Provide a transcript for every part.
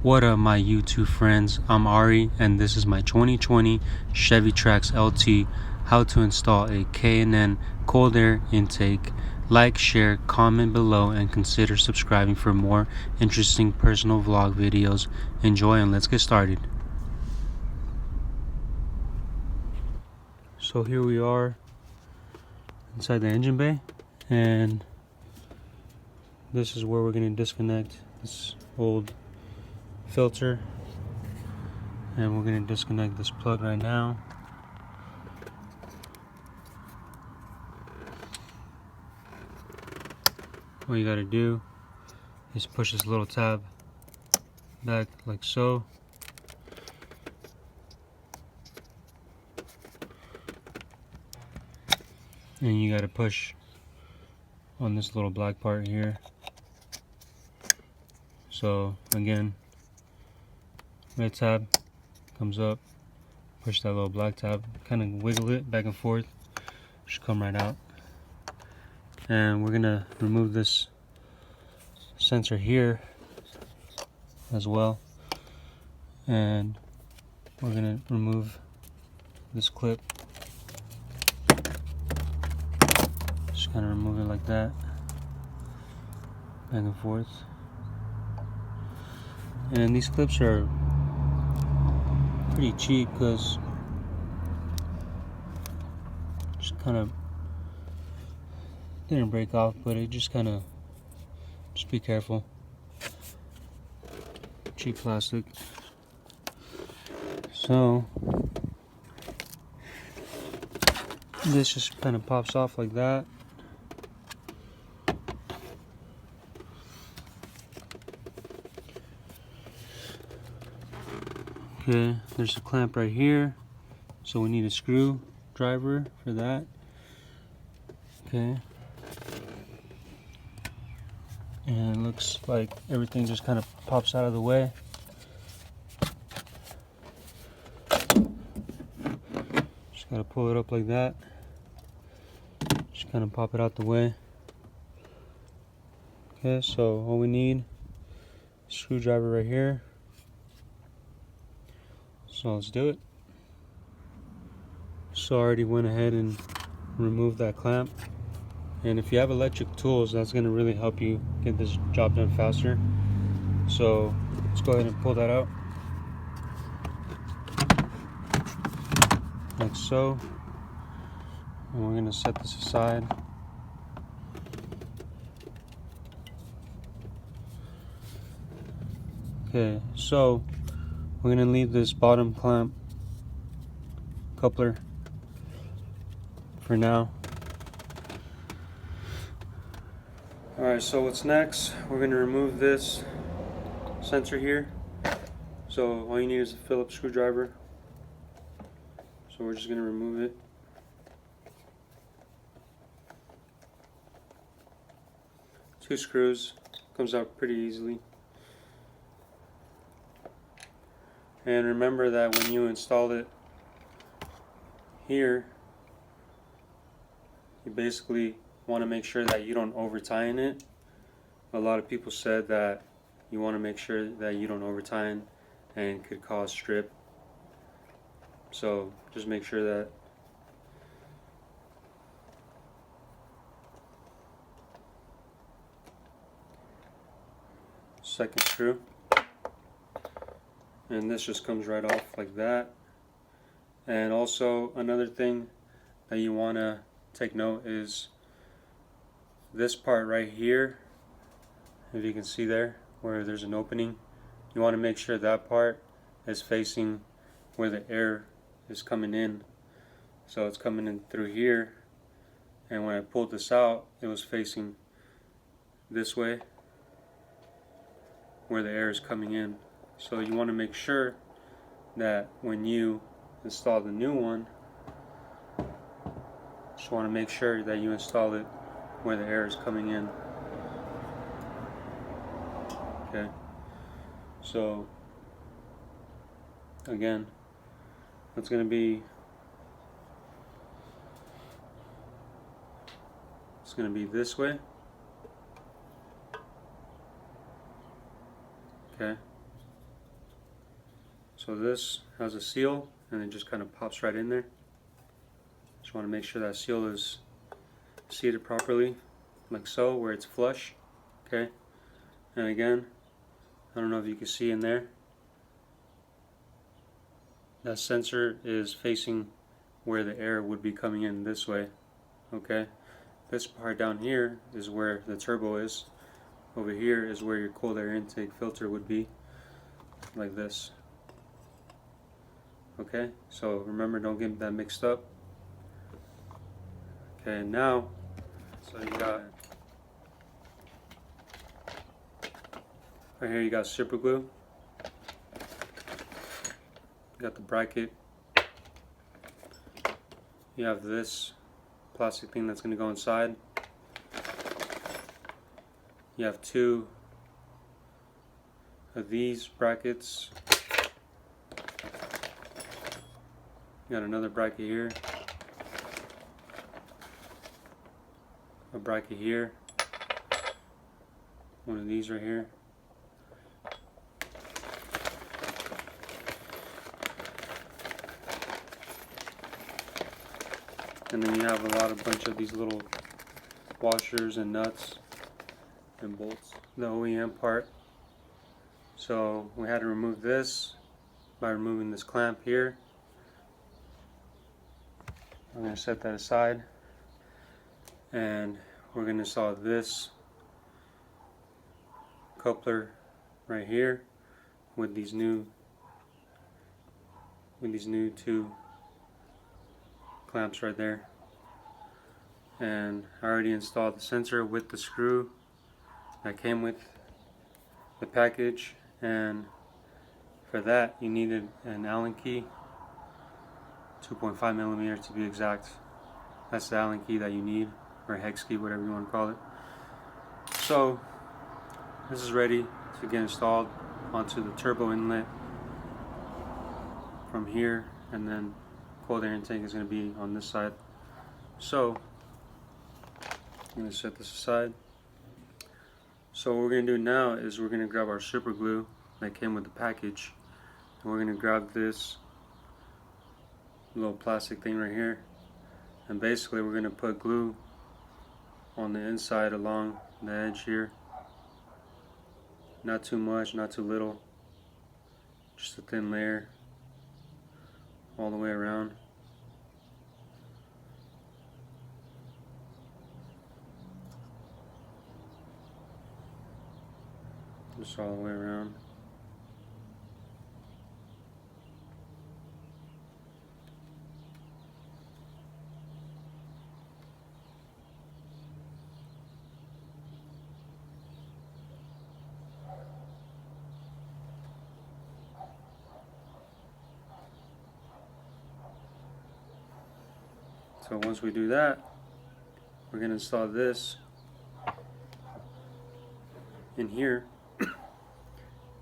What up, my YouTube friends? I'm Ari, and this is my 2020 Chevy Trax LT how to install a K&N cold air intake. Like, share, comment below, and consider subscribing for more interesting personal vlog videos. Enjoy, and let's get started. So here we are inside the engine bay, and this is where we're going to disconnect this old filter, and we're going to disconnect this plug right now. All you got to do is push this little tab back like so, and you got to push on this little black part here. So again, red tab comes up, push that little black tab, kind of wiggle it back and forth, should come right out. And we're gonna remove this sensor here as well, and we're gonna remove this clip, just kind of remove it like that, back and forth. And these clips are pretty cheap because just kind of didn't break off, but it just kind of, just be careful. Cheap plastic. So this just kind of pops off like that. Okay, there's a clamp right here, so we need a screwdriver for that. Okay, and it looks like everything just kind of pops out of the way. Just gotta pull it up like that, just kind of pop it out the way. Okay, so all we need is a screwdriver right here. So let's do it. So I already went ahead and removed that clamp, and if you have electric tools, that's going to really help you get this job done faster. So let's go ahead and pull that out like so, and we're going to set this aside. Okay, so we're going to leave this bottom clamp coupler for now. Alright, so what's next? We're going to remove this sensor here. So all you need is a Phillips screwdriver. So we're just going to remove it. Two screws, comes out pretty easily. And remember that when you install it here, you basically want to make sure that you don't over tighten it. A lot of people said that you want to make sure that you don't over tighten and could cause strip. So just make sure that second screw, and this just comes right off like that. And also another thing that you want to take note is this part right here. If you can see there where there's an opening, you want to make sure that part is facing where the air is coming in. So it's coming in through here, and when I pulled this out, it was facing this way where the air is coming in. So you want to make sure that when you install the new one, just want to make sure that you install it where the air is coming in. Okay, so again, that's going to be It's going to be this way. Okay. So this has a seal and it just kind of pops right in there. Just want to make sure that seal is seated properly, like so, where it's flush. Okay. And again, I don't know if you can see in there, that sensor is facing where the air would be coming in this way. Okay. This part down here is where the turbo is. Over here is where your cold air intake filter would be, like this. Okay, so remember, don't get that mixed up. Okay, now, so you got, right here you got super glue. You got the bracket. You have this plastic thing that's going to go inside. You have two of these brackets. You got another bracket here, a bracket here, one of these right here, and then you have a bunch of these little washers and nuts and bolts, the OEM part. So we had to remove this by removing this clamp here. I'm going to set that aside, and we're going to install this coupler right here with these new two clamps right there. And I already installed the sensor with the screw that came with the package, and for that you needed an Allen key, 2.5 millimeter to be exact. That's the Allen key that you need, or hex key, whatever you want to call it. So this is ready to get installed onto the turbo inlet from here, and then cold air intake is going to be on this side. So I'm going to set this aside. So what we're going to do now is we're going to grab our super glue that came with the package, and we're going to grab this little plastic thing right here, and basically we're going to put glue on the inside along the edge here. Not too much, not too little, just a thin layer all the way around. Just all the way around. So once we do that, we're going to install this in here,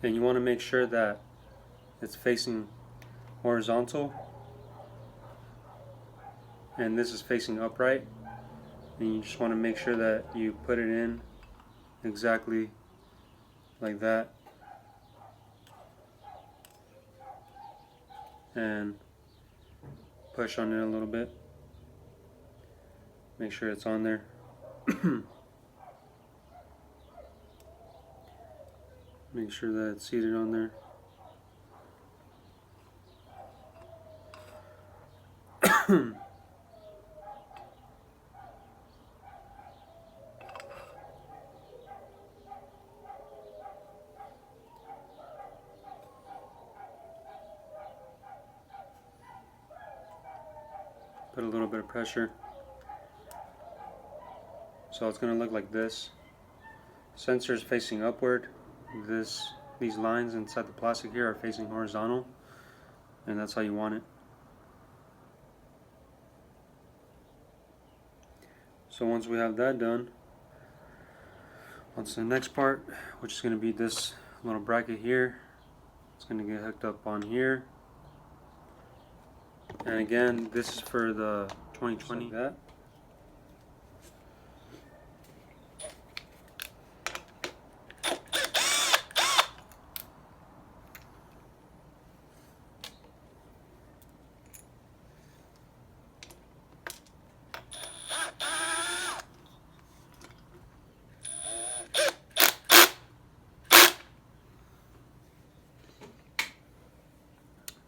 and you want to make sure that it's facing horizontal and this is facing upright, and you just want to make sure that you put it in exactly like that, and push on it a little bit. Make sure it's on there. Make sure that it's seated on there. Put a little bit of pressure. So it's going to look like this. Sensor is facing upward. These lines inside the plastic here are facing horizontal, and that's how you want it. So once we have that done, on to the next part, which is going to be this little bracket here. It's going to get hooked up on here, and again, this is for the 2020. Like that.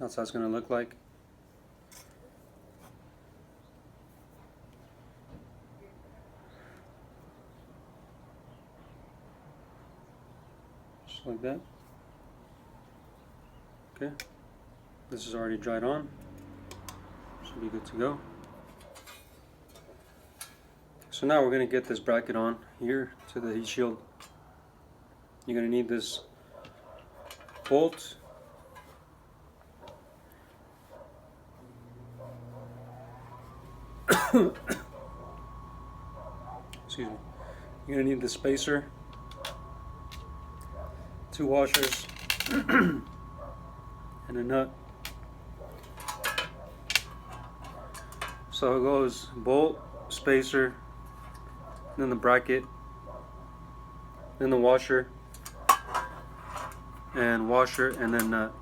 That's how it's going to look like. Just like that. Okay. This is already dried on. Should be good to go. So now we're going to get this bracket on here to the heat shield. You're going to need this bolt. Excuse me. You're going to need the spacer, 2 washers, and a nut. So it goes bolt, spacer, then the bracket, then the washer, and then nut.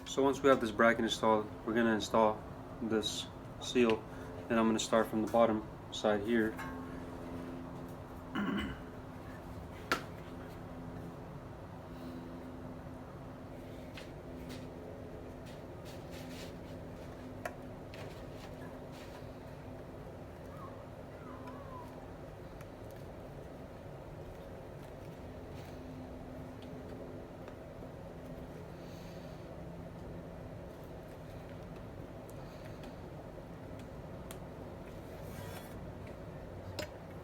So once we have this bracket installed, we're going to install this seal, and I'm going to start from the bottom side here.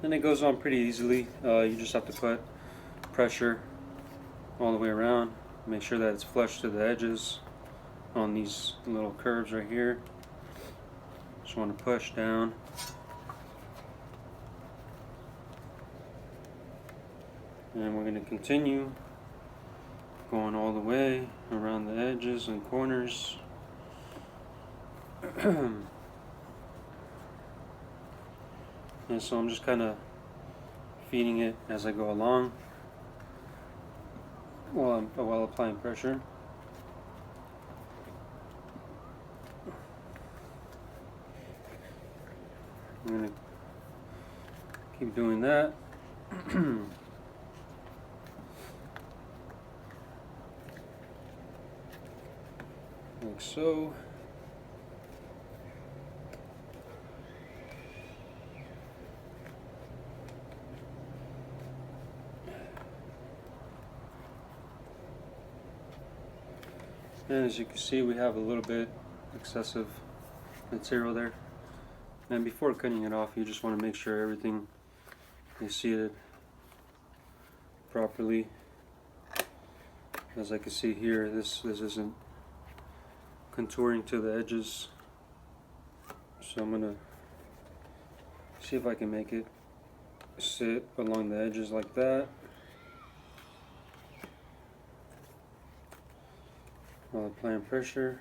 And it goes on pretty easily. You just have to put pressure all the way around. Make sure that it's flush to the edges on these little curves right here. Just want to push down. And we're going to continue going all the way around the edges and corners. And so I'm just kind of feeding it as I go along while applying pressure. I'm going to keep doing that. Like so. And as you can see, we have a little bit excessive material there. And before cutting it off, you just want to make sure everything is seated properly. As I can see here, this isn't contouring to the edges. So I'm going to see if I can make it sit along the edges like that. While applying pressure.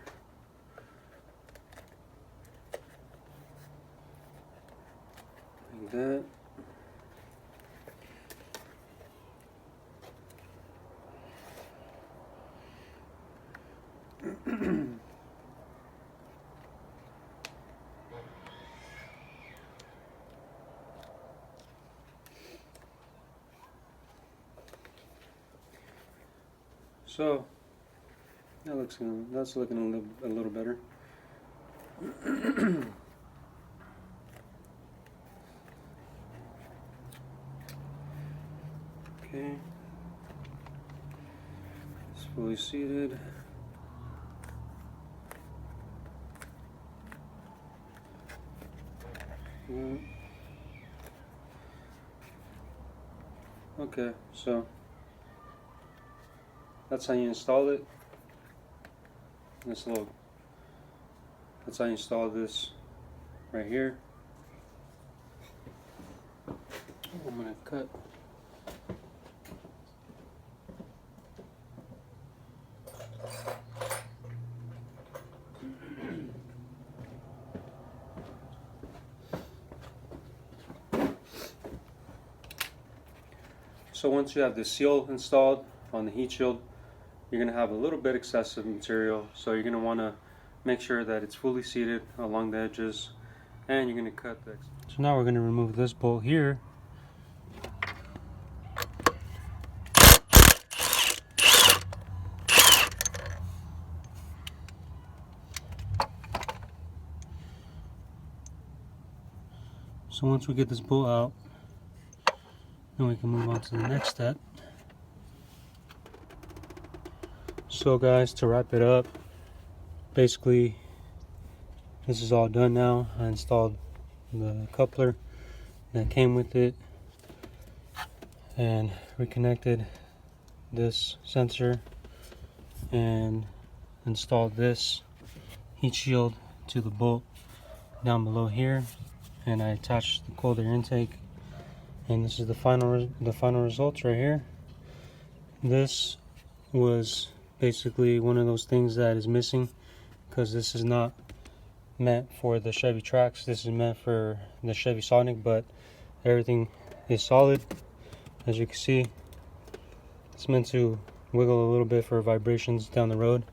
Like that. So that's looking a little better. Okay, it's fully seated. Okay, so that's how you install it. That's how you install this right here. I'm gonna cut. So once you have the seal installed on the heat shield, you're going to have a little bit excessive material, so you're going to want to make sure that it's fully seated along the edges, and you're going to cut the. So now we're going to remove this bolt here. So once we get this bolt out, then we can move on to the next step. So guys, to wrap it up, basically this is all done now. I installed the coupler that came with it and reconnected this sensor and installed this heat shield to the bolt down below here, and I attached the cold air intake, and this is the final results right here. This was basically one of those things that is missing because this is not meant for the Chevy Trax. This is meant for the Chevy Sonic, but everything is solid. As you can see, it's meant to wiggle a little bit for vibrations down the road.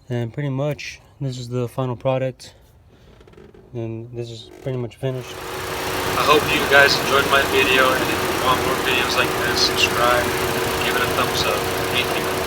And pretty much this is the final product, and this is pretty much finished. I hope you guys enjoyed my video, and if you want more videos like this, subscribe, give it a thumbs up. Thank you.